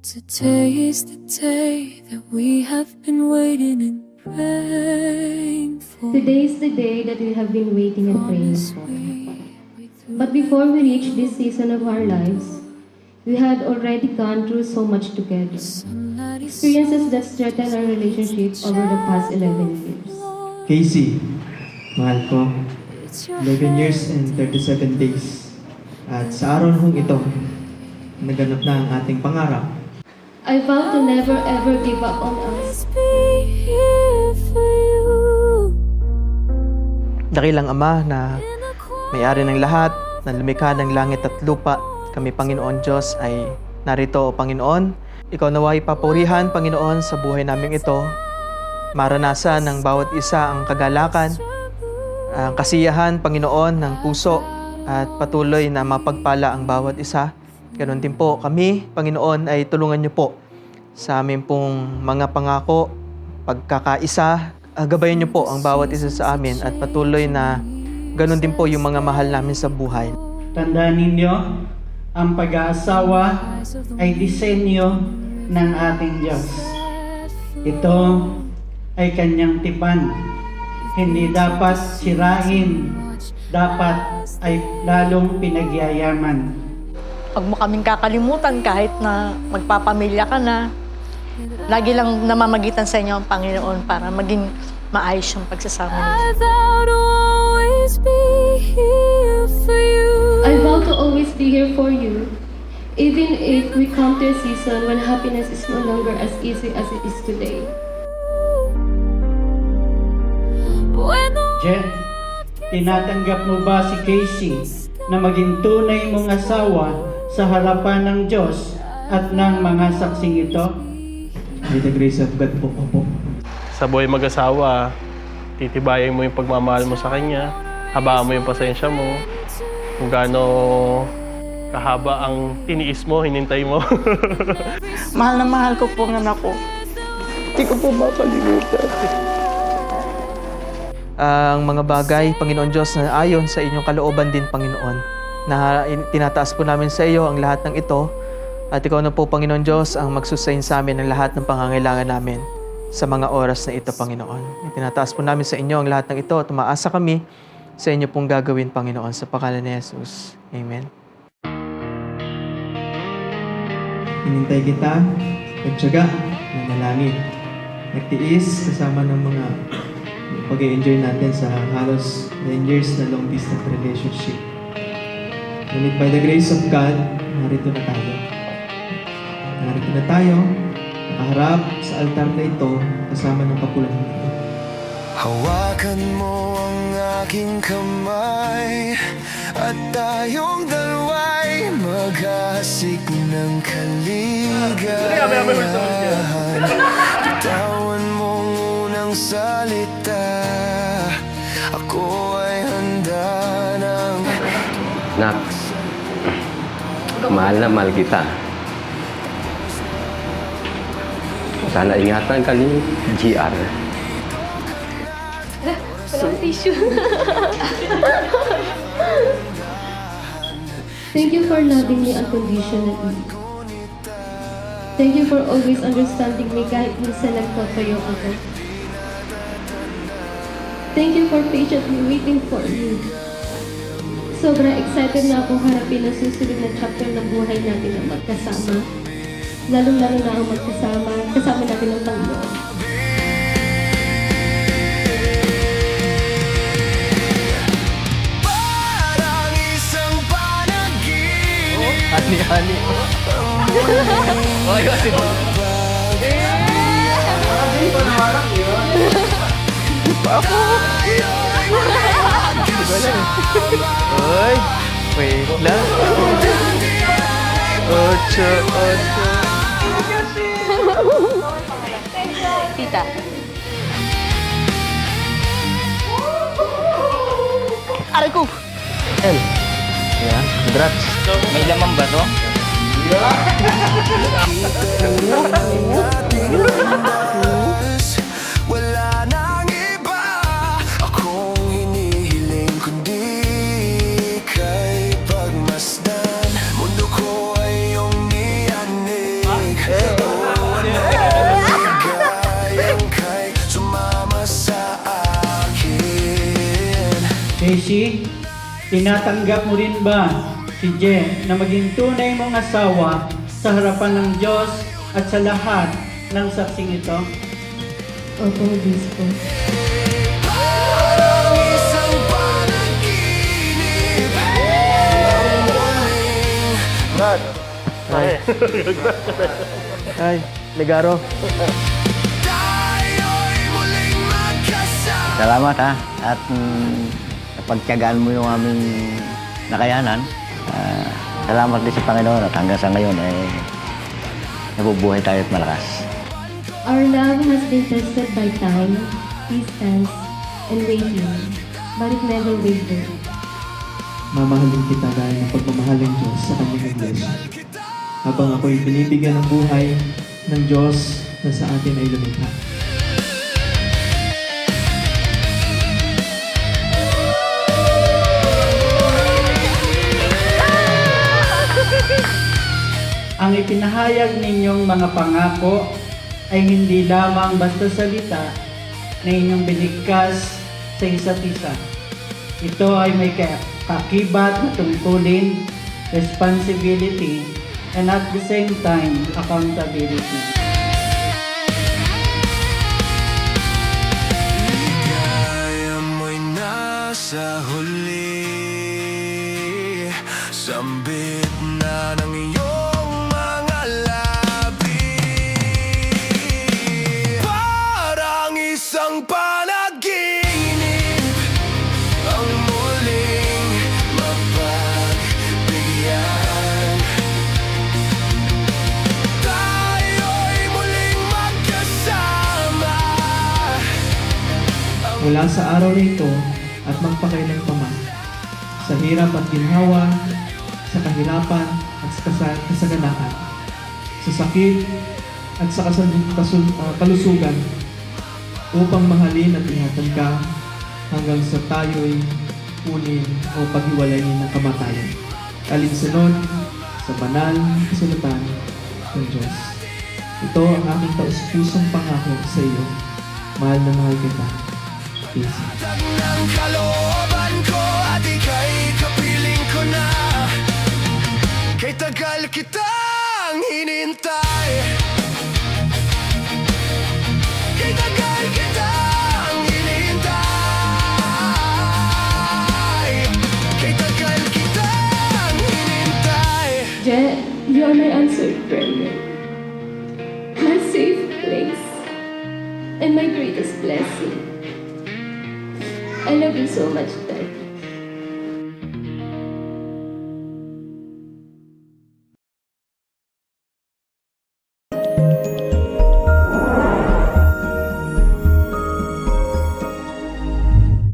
Today is the day that we have been waiting and praying for. Today is the day that we have been waiting and praying for. But before we reach this season of our lives, we had already gone through so much together. Experiences that strengthened our relationship over the past 11 years. Casey, mahal ko, 11 years and 37 days. At sa araw hong ito, naganap na ang ating pangarap. I vow to never ever give up on us. Dakilang Ama na may-ari ng lahat, na lumikha ng langit at lupa, kami Panginoon Diyos ay narito, O Panginoon. Ikaw nawa'y papurihan, Panginoon, sa buhay namin ito. Maranasan ng bawat isa ang kagalakan, ang kasiyahan, Panginoon, ng puso at patuloy na mapagpala ang bawat isa. Ganon din po kami, Panginoon, ay tulungan niyo po sa amin pong mga pangako, pagkakaisa. Gabayan niyo po ang bawat isa sa amin at patuloy na ganon din po yung mga mahal namin sa buhay. Tandaan ninyo, ang pag-aasawa ay disenyo ng ating Diyos. Ito ay kanyang tipan. Hindi dapat sirain, dapat ay lalong pinagyayaman. Huwag mo kaming kakalimutan kahit na magpapamilya ka na. Lagi lang namamagitan sa inyo ang Panginoon para maging maayos yung pagsasama ninyo. I vow to always be here for you, even if we come to a season when happiness is no longer as easy as it is today. Jen, tinatanggap mo ba si Casey na maging tunay mong asawa sa harapan ng Diyos at ng mga saksing ito? By the grace of God po, Opo. Sa buhay mag-asawa, titibayan mo yung pagmamahal mo sa kanya, habaan mo yung pasensya mo, kung gaano kahaba ang tiniis mo, hinintay mo. Mahal na mahal ko po ang anak ko. Hindi ko po makalimutan. Ang mga bagay, Panginoon Diyos, na ayon sa inyong kalooban din, Panginoon, na tinataas po namin sa iyo ang lahat ng ito. At ikaw na po, Panginoon Diyos, ang magsusayin sa amin ng lahat ng pangangailangan namin sa mga oras na ito, Panginoon. Tinataas po namin sa inyo ang lahat ng ito at umaasa kami sa inyo pong gagawin, Panginoon, sa pangalan ni Jesus. Amen. Hinintay kita, nagtiyaga, nanalangin, nagtiis kasama ng mga pag-i-enjoy natin sa halos 9 years na long distance relationship. Ngunit by the grace of God, narito na tayo. Narito na tayo, nakaharap sa altar na ito kasama ng kapulahan nito. Hawakan mo ang aking kamay at tayong dalawa'y maghahasik ng kaligayahan. Bitawan mong unang salita, ako ay handa ng... Nak, mahal na mahal kita. Sana ingatan ka ni GR. Walang tissue. Thank you for loving me unconditionally. Thank you for always understanding me kahit minsan nagtatayo ako. Thank you for patiently waiting for me. Sobrang excited na akong harapin ang susunod na chapter ng buhay natin na magkasama. Lalong-lalo na ang magkasama, kasama natin ng Panginoon. Parang isang panaginip. Ani-ani. Oy, kasi ba? Oy, wait lang. Ocho. Tita. Aray ko! Ayan, congrats. May laman ba to? Wala nang iba akong hinihiling kundi kay pagmasdan. Mundo ko ay iyong niyanig. Casey, tinatanggap mo rin ba si Je na maging tunay mong asawa sa harapan ng Diyos at sa lahat ng saksing ito? Opo, Obispo. Parang isang panaginip ang muling Ay, Legaro. tayo'y muling magkasama. Salamat ha. At napagtiyagaan mo yung aming nakayanan. Salamat din sa Panginoon at hanggang sa ngayon ay nabubuhay tayo at malakas. Our love has been tested by time, distance, and waiting, but it never wavered. Mamahalin kita dahil ng pagmamahal ng Diyos sa kanyang iglesia. Habang ako'y binibigyan ng buhay ng Diyos na sa atin ay lumikha. Ang ipinahayag ninyong mga pangako ay hindi lamang basta salita na inyong binigkas sa isa't isa. Ito ay may kakibat na tungkulin, responsibility, and at the same time, accountability. Ligaya mo'y nasa huli, sambit na ng iyong mga labi. Parang isang panaginip ang muling mapagbigyan. Tayo'y muling magkasama. Mula sa araw na ito at magpakailanpaman, sa hirap at ginhawa, sa kahirapan at sa kasaganaan, sa sakit at sa kalusugan, upang mahalin at ingatan ka hanggang sa tayo'y kunin o paghiwalayin ng kamatayan. Alinsunod sa banal na kasulatan ng Diyos. Ito ang aking taus-pusong pangako sa iyo. Mahal na mahal kita. Casey. Tag ng kalooban ko at ika'y kapiling ko na. Kay tagal kitang hinintay, kay tagal kitang hinintay, kay tagal kitang hinintay. Je, you are my answered prayer, my safe place, and my greatest blessing. I love you so much,